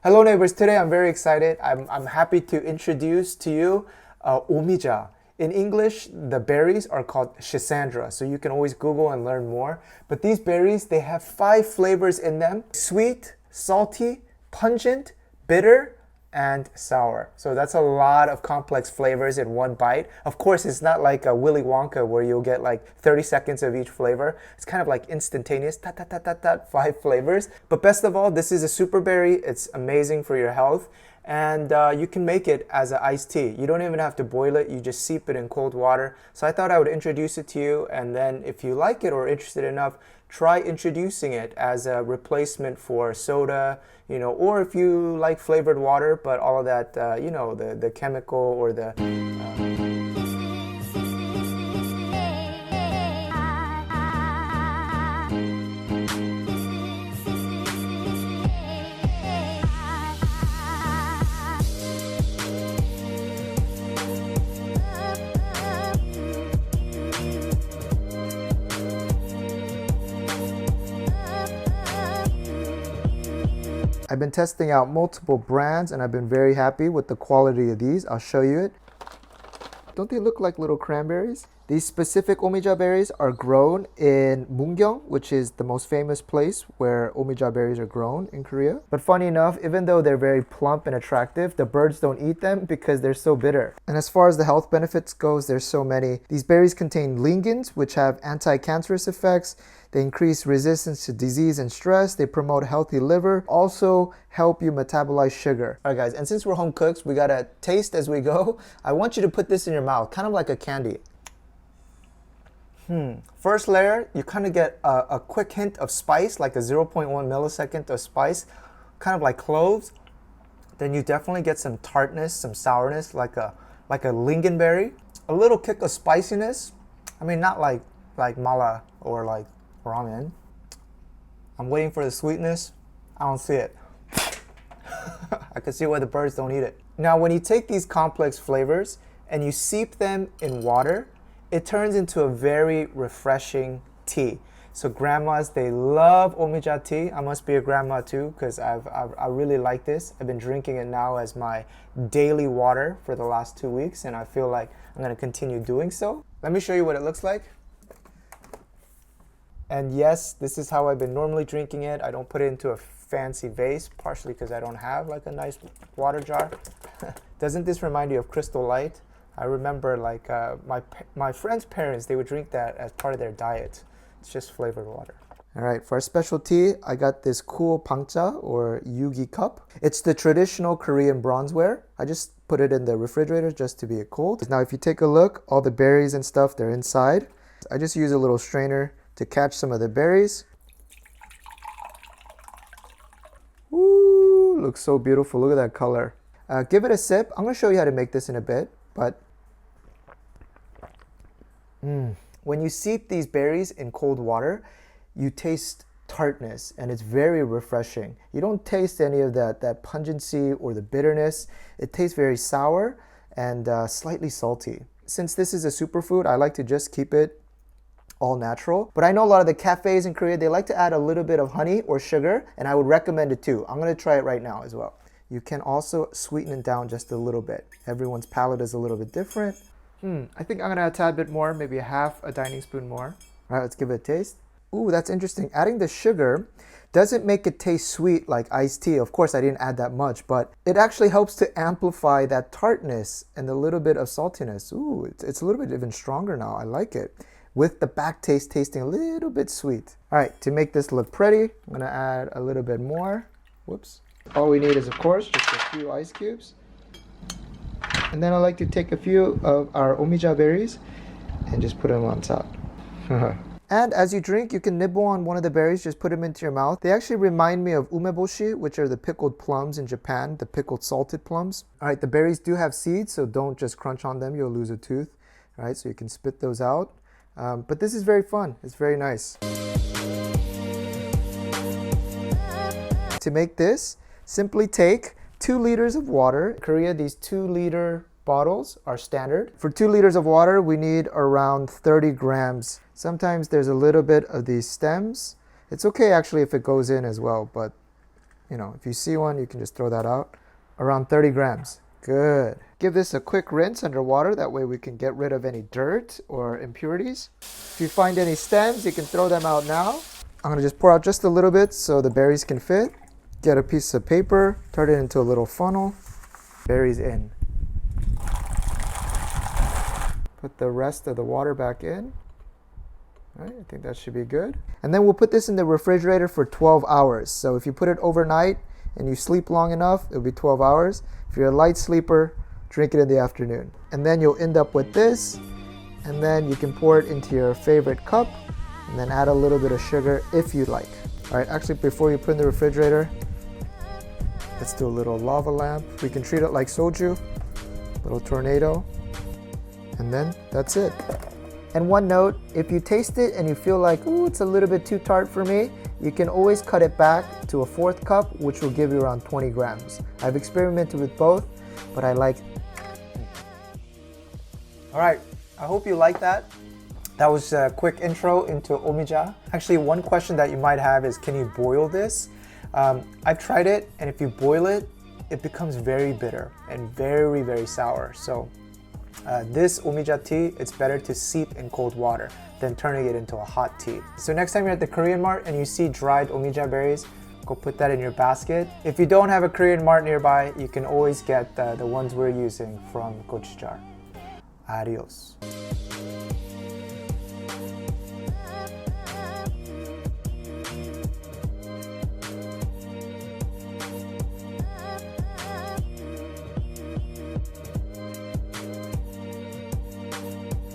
Hello neighbors, today I'm very excited. I'm happy to introduce to you Omija. In English, the berries are called Schisandra, so you can always Google and learn more. But these berries, they have 5 flavors in them: sweet, salty, pungent, bitter, and sour. So that's a lot of complex flavors in one bite. Of course, it's not like a Willy Wonka where you'll get like 30 seconds of each flavor. It's kind of like instantaneous, 5 flavors. But best of all, this is a super berry. It's amazing for your health. And you can make it as an iced tea. You don't even have to boil it. You just steep it in cold water. So I thought I would introduce it to you. And then if you like it or interested enough, try introducing it as a replacement for soda, or if you like flavored water, but all of that, the chemical or the I've been testing out multiple brands and I've been very happy with the quality of these. I'll show you it. Don't they look like little cranberries? These specific Omija berries are grown in Mungyong, which is the most famous place where Omija berries are grown in Korea. But funny enough, even though they're very plump and attractive, the birds don't eat them because they're so bitter. And as far as the health benefits goes, there's so many. These berries contain lignans, which have anti-cancerous effects. They increase resistance to disease and stress. They promote healthy liver. Also help you metabolize sugar. All right, guys, and since we're home cooks, we gotta taste as we go. I want you to put this in your mouth, kind of like a candy. First layer, you kind of get a quick hint of spice, like a 0.1 millisecond of spice, kind of like cloves. Then you definitely get some tartness, some sourness, like a lingonberry. A little kick of spiciness. I mean, not like mala or like ramen. I'm waiting for the sweetness. I don't see it. I can see why the birds don't eat it. Now, when you take these complex flavors and you steep them in water, it turns into a very refreshing tea. So grandmas, they love Omija tea. I must be a grandma too, because I really like this. I've been drinking it now as my daily water for the last 2 weeks, and I feel like I'm gonna continue doing so. Let me show you what it looks like. And yes, this is how I've been normally drinking it. I don't put it into a fancy vase, partially because I don't have like a nice water jar. Doesn't this remind you of Crystal Light? I remember like my friends' parents, they would drink that as part of their diet. It's just flavored water. All right, for our special tea, I got this cool pangcha or yugi cup. It's the traditional Korean bronzeware. I just put it in the refrigerator just to be cold. Now, if you take a look, all the berries and stuff, they're inside. I just use a little strainer to catch some of the berries. Ooh, looks so beautiful. Look at that color. Give it a sip. I'm gonna show you how to make this in a bit, but when you steep these berries in cold water, you taste tartness and it's very refreshing. You don't taste any of that pungency or the bitterness. It tastes very sour and slightly salty. Since this is a superfood, I like to just keep it all natural. But I know a lot of the cafes in Korea, they like to add a little bit of honey or sugar, and I would recommend it too. I'm gonna try it right now as well. You can also sweeten it down just a little bit. Everyone's palate is a little bit different. I think I'm gonna add a tad bit more, maybe half a dining spoon more. All right, let's give it a taste. Ooh, that's interesting. Adding the sugar doesn't make it taste sweet like iced tea. Of course, I didn't add that much, but it actually helps to amplify that tartness and a little bit of saltiness. Ooh, it's a little bit even stronger now. I like it. With the back taste tasting a little bit sweet. All right, to make this look pretty, I'm gonna add a little bit more. Whoops. All we need is, of course, just a few ice cubes. And then I like to take a few of our Omija berries and just put them on top. And as you drink, you can nibble on one of the berries, just put them into your mouth. They actually remind me of umeboshi, which are the pickled plums in Japan, the pickled salted plums. All right, the berries do have seeds, so don't just crunch on them, you'll lose a tooth. All right, so you can spit those out. But this is very fun, it's very nice. To make this, simply take 2 liters of water. In Korea, these 2-liter bottles are standard. For 2 liters of water, we need around 30 grams. Sometimes there's a little bit of these stems. It's okay actually if it goes in as well, but You know, if you see one, you can just throw that out. Around 30 grams. Good. Give this a quick rinse under water. That way we can get rid of any dirt or impurities. If you find any stems, you can throw them out now. I'm gonna just pour out just a little bit so the berries can fit. Get a piece of paper, turn it into a little funnel. Berries in. Put the rest of the water back in. All right, I think that should be good. And then we'll put this in the refrigerator for 12 hours. So if you put it overnight and you sleep long enough, it'll be 12 hours. If you're a light sleeper, drink it in the afternoon. And then you'll end up with this, and then you can pour it into your favorite cup, and then add a little bit of sugar if you like. All right, actually before you put it in the refrigerator, let's do a little lava lamp. We can treat it like soju, little tornado, and then that's it. And one note, if you taste it and you feel like, ooh, it's a little bit too tart for me, you can always cut it back to a 1/4 cup, which will give you around 20 grams. I've experimented with both, but I like it. All right, I hope you like that. That was a quick intro into Omija. Actually, one question that you might have is, can you boil this? I've tried it, and if you boil it, it becomes very bitter and very, very sour. So this Omija tea, it's better to steep in cold water than turning it into a hot tea. So next time you're at the Korean Mart and you see dried Omija berries, go put that in your basket. If you don't have a Korean Mart nearby, you can always get the ones we're using from gochujang. Adios.